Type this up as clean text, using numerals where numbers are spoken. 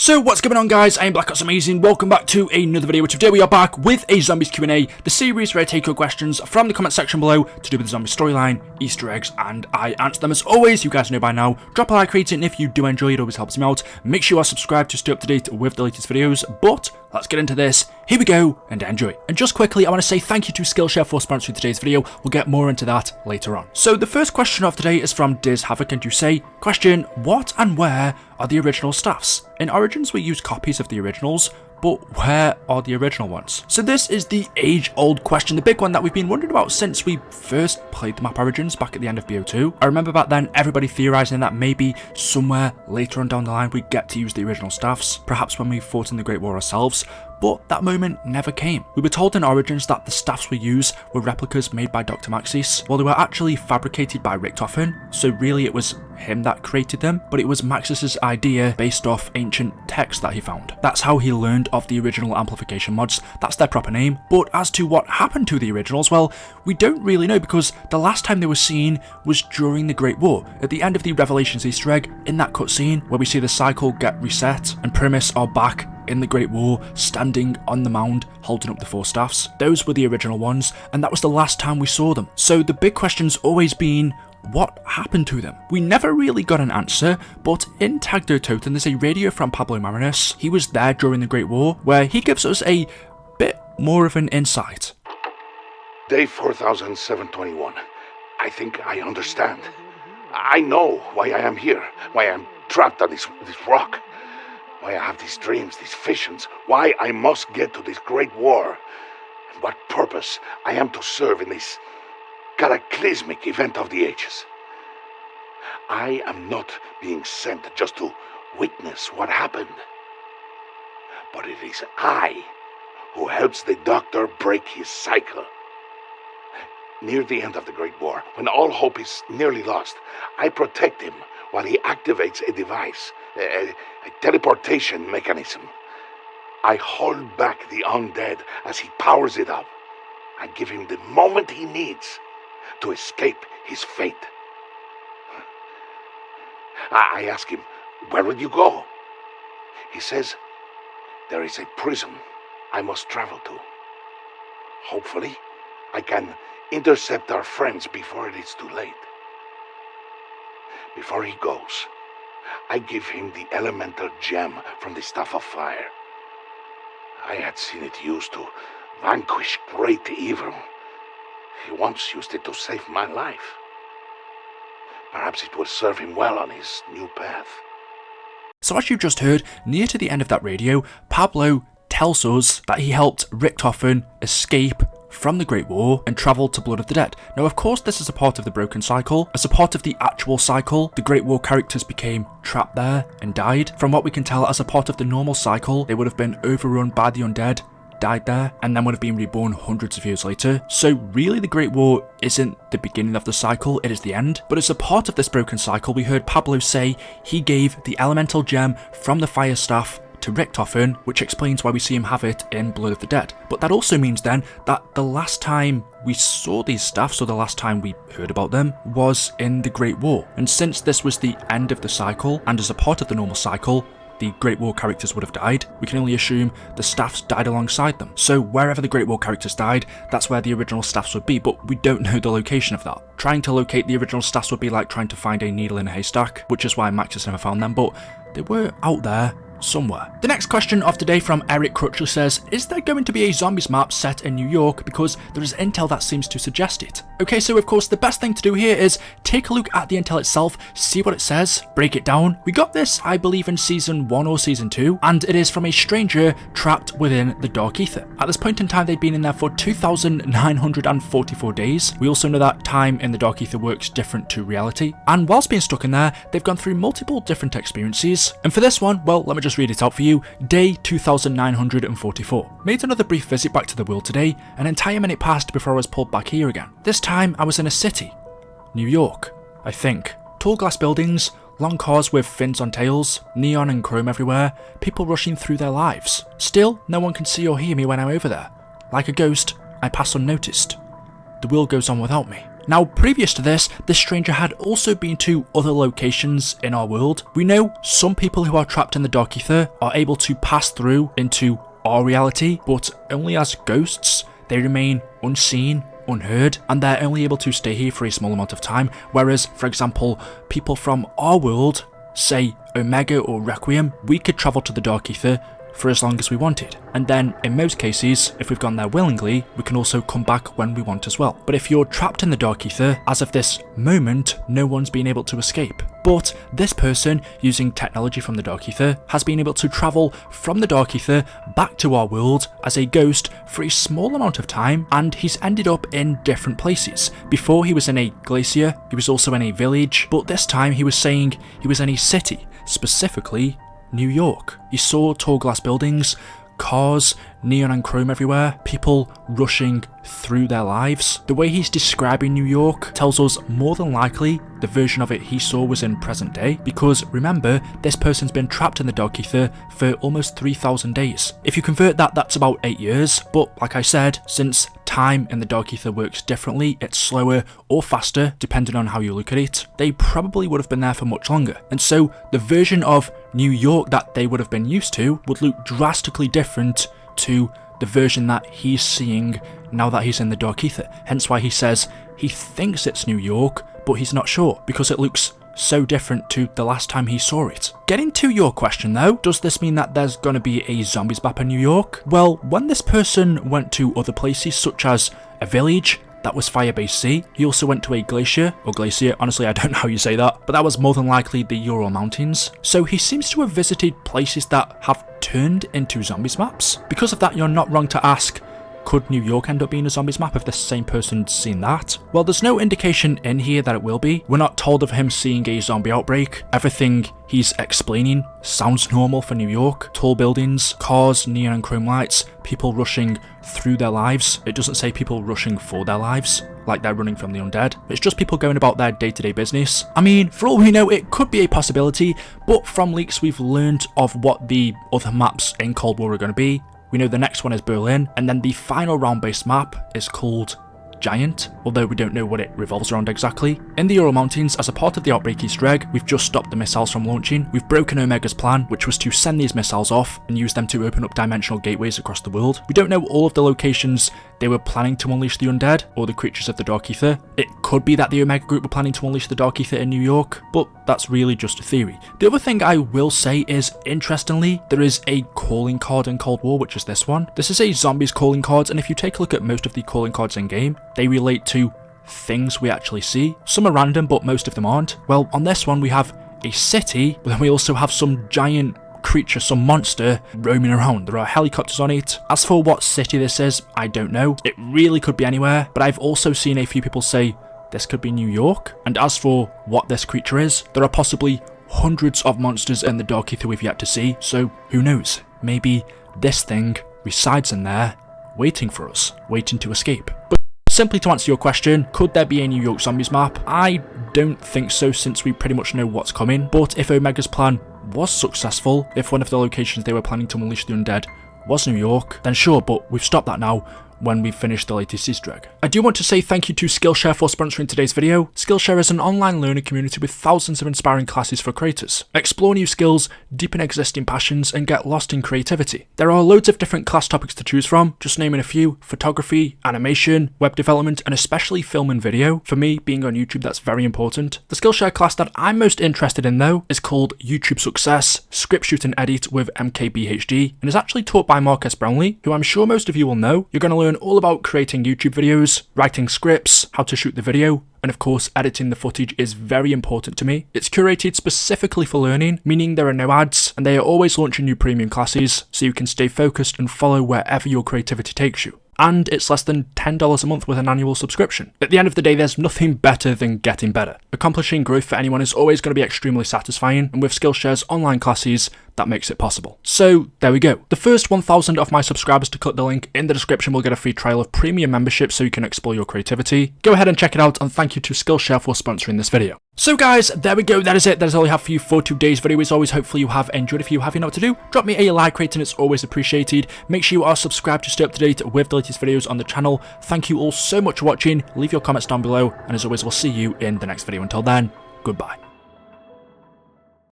So what's going on, guys? I am Black Ops Amazing. Welcome back to another video, which today we are back with a Zombies Q&A, the series where I take your questions from the comment section below to do with the zombie storyline, Easter eggs, and I answer them. As always, you guys know by now, drop a like, rate it, and if you do enjoy it, always helps me out. Make sure you are subscribed to stay up to date with the latest videos, but let's get into this. Here we go, and enjoy. And just quickly, I want to say thank you to Skillshare for sponsoring today's video. We'll get more into that later on. So the first question of the day is from Diz Havoc, and you say, question, what and where are the original staffs? In Origins, we use copies of the originals, but where are the original ones? So this is the age-old question, the big one that we've been wondering about since we first played the map Origins back at the end of BO2. I remember back then everybody theorising that maybe somewhere later on down the line we'd get to use the original staffs, perhaps when we fought in the Great War ourselves, but that moment never came. We were told in Origins that the staffs we use were replicas made by Dr. Maxis, while they were actually fabricated by Richtofen, so really it was him that created them, but it was Maxis' idea based off ancient text that he found. That's how he learned of the original amplification mods, that's their proper name. But as to what happened to the originals, well, we don't really know, because the last time they were seen was during the Great War. At the end of the Revelations Easter egg, in that cutscene where we see the cycle get reset and Primus are back in the Great War, standing on the mound, holding up the four staffs. Those were the original ones, and that was the last time we saw them. So the big question's always been, what happened to them? We never really got an answer, but in Tag der Toten there's a radio from Pablo Marinas. He was there during the Great War, where he gives us a bit more of an insight. Day 4721. I think I understand. I know why I am here, why I'm trapped on this rock. Why I have these dreams, these visions, why I must get to this great war, and what purpose I am to serve in this cataclysmic event of the ages. I am not being sent just to witness what happened, but it is I who helps the Doctor break his cycle. Near the end of the Great War, when all hope is nearly lost, I protect him while he activates a device, a teleportation mechanism. I hold back the undead as he powers it up. I give him the moment he needs to escape his fate. I ask him, where will you go? He says, there is a prison I must travel to. Hopefully, I can intercept our friends before it is too late. Before he goes, I give him the elemental gem from the Staff of Fire. I had seen it used to vanquish great evil. He once used it to save my life. Perhaps it will serve him well on his new path. So as you just heard, near to the end of that radio, Pablo tells us that he helped Richtofen escape from the Great War and travelled to Blood of the Dead. Now, of course, this is a part of the broken cycle. As a part of the actual cycle, the Great War characters became trapped there and died. From what we can tell, as a part of the normal cycle, they would have been overrun by the undead, died there, and then would have been reborn hundreds of years later. So really, the Great War isn't the beginning of the cycle, it is the end. But as a part of this broken cycle, we heard Pablo say he gave the elemental gem from the Fire Staff to Richtofen, which explains why we see him have it in Blood of the Dead. But that also means then that the last time we saw these staffs, or the last time we heard about them, was in the Great War. And since this was the end of the cycle, and as a part of the normal cycle, the Great War characters would have died, we can only assume the staffs died alongside them. So wherever the Great War characters died, that's where the original staffs would be, but we don't know the location of that. Trying to locate the original staffs would be like trying to find a needle in a haystack, which is why Maxis never found them, but they were out there somewhere. The next question of the day from Eric Crutchley says, is there going to be a zombies map set in New York, because there is intel that seems to suggest it? Okay, so of course the best thing to do here is take a look at the intel itself, see what it says, break it down. We got this, I believe, in season 1 or season 2, and it is from a stranger trapped within the Dark Ether. At this point in time, they'd been in there for 2,944 days. We also know that time in the Dark Ether works different to reality, and whilst being stuck in there, they've gone through multiple different experiences. And for this one, well, let me just read it out for you. Day 2944. Made another brief visit back to the world today. An entire minute passed before I was pulled back here again. This time I was in a city. New York, I think. Tall glass buildings, long cars with fins on tails, neon and chrome everywhere, people rushing through their lives. Still, no one can see or hear me when I'm over there. Like a ghost, I pass unnoticed. The world goes on without me. Now, previous to this stranger had also been to other locations in our world. We know some people who are trapped in the Dark Ether are able to pass through into our reality, but only as ghosts. They remain unseen, unheard, and they're only able to stay here for a small amount of time, whereas, for example, people from our world, say Omega or Requiem, we could travel to the Dark Ether for as long as we wanted. And then, in most cases, if we've gone there willingly, we can also come back when we want as well. But if you're trapped in the Dark Ether, as of this moment, no one's been able to escape. But this person, using technology from the Dark Ether, has been able to travel from the Dark Ether back to our world as a ghost for a small amount of time, and he's ended up in different places. Before, he was in a glacier, he was also in a village, but this time he was saying he was in a city, specifically New York. He saw tall glass buildings, cars, neon and chrome everywhere, people rushing through their lives. The way he's describing New York tells us more than likely the version of it he saw was in present day, because remember, this person's been trapped in the Dark Ether for almost 3,000 days. If you convert that, that's about 8 years, but like I said, since time in the Dark Ether works differently, it's slower or faster depending on how you look at it, they probably would have been there for much longer. And so the version of New York that they would have been used to would look drastically different to the version that he's seeing now that he's in the Dark Ether. Hence why he says he thinks it's New York, but he's not sure, because it looks so different to the last time he saw it. Getting to your question though, does this mean that there's gonna be a zombies map in New York? Well, when this person went to other places such as a village, that was Firebase C. He also went to a glacier, honestly I don't know how you say that, but that was more than likely the Ural Mountains. So he seems to have visited places that have turned into zombies maps. Because of that, you're not wrong to ask, could New York end up being a zombies map if the same person's seen that? Well, there's no indication in here that it will be. We're not told of him seeing a zombie outbreak. Everything he's explaining sounds normal for New York. Tall buildings, cars, neon and chrome lights, people rushing through their lives. It doesn't say people rushing for their lives, like they're running from the undead. It's just people going about their day-to-day business. I mean, for all we know, it could be a possibility, but from leaks we've learned of what the other maps in Cold War are going to be. We know the next one is Berlin, and then the final round-based map is called Giant, although we don't know what it revolves around exactly. In the Ural Mountains, as a part of the Outbreak Easter egg, we've just stopped the missiles from launching. We've broken Omega's plan, which was to send these missiles off and use them to open up dimensional gateways across the world. We don't know all of the locations they were planning to unleash the undead or the creatures of the Dark Ether. It could be that the Omega group were planning to unleash the Dark Ether in New York, but that's really just a theory. The other thing I will say is, interestingly, there is a calling card in Cold War, which is this one. This is a zombies calling card, and if you take a look at most of the calling cards in game, they relate to things we actually see. Some are random, but most of them aren't. Well, on this one we have a city, but then we also have some giant creature, some monster roaming around. There are helicopters on it. As for what city this is, I don't know. It really could be anywhere, but I've also seen a few people say this could be New York. And as for what this creature is, there are possibly hundreds of monsters in the Dark Ether we've yet to see, so who knows? Maybe this thing resides in there, waiting for us, waiting to escape. But simply to answer your question, could there be a New York zombies map? I don't think so, since we pretty much know what's coming, but if Omega's plan was successful, if one of the locations they were planning to unleash the undead was New York, then sure, but we've stopped that now when we've finished the latest Easter egg. I do want to say thank you to Skillshare for sponsoring today's video. Skillshare is an online learning community with thousands of inspiring classes for creators. Explore new skills, deepen existing passions, and get lost in creativity. There are loads of different class topics to choose from, just naming a few: photography, animation, web development, and especially film and video. For me, being on YouTube, that's very important. The Skillshare class that I'm most interested in though is called YouTube Success, Script Shoot and Edit with MKBHD, and is actually taught by Marcus Brownlee, who I'm sure most of you will know. You're going to learn all about creating YouTube videos, writing scripts, how to shoot the video, and of course editing the footage is very important to me. It's curated specifically for learning, meaning there are no ads, and they are always launching new premium classes so you can stay focused and follow wherever your creativity takes you. And it's less than $10 a month with an annual subscription. At the end of the day, there's nothing better than getting better. Accomplishing growth for anyone is always going to be extremely satisfying, and with Skillshare's online classes, that makes it possible. So there we go. The first 1,000 of my subscribers to click the link in the description will get a free trial of premium membership so you can explore your creativity. Go ahead and check it out, and thank you to Skillshare for sponsoring this video. So guys, there we go, that is it, that is all I have for you for today's video. As always, hopefully you have enjoyed. If you have, you know what to do, drop me a like rating, it's always appreciated. Make sure you are subscribed to stay up to date with the latest videos on the channel. Thank you all so much for watching, leave your comments down below, and as always, we'll see you in the next video. Until then, goodbye.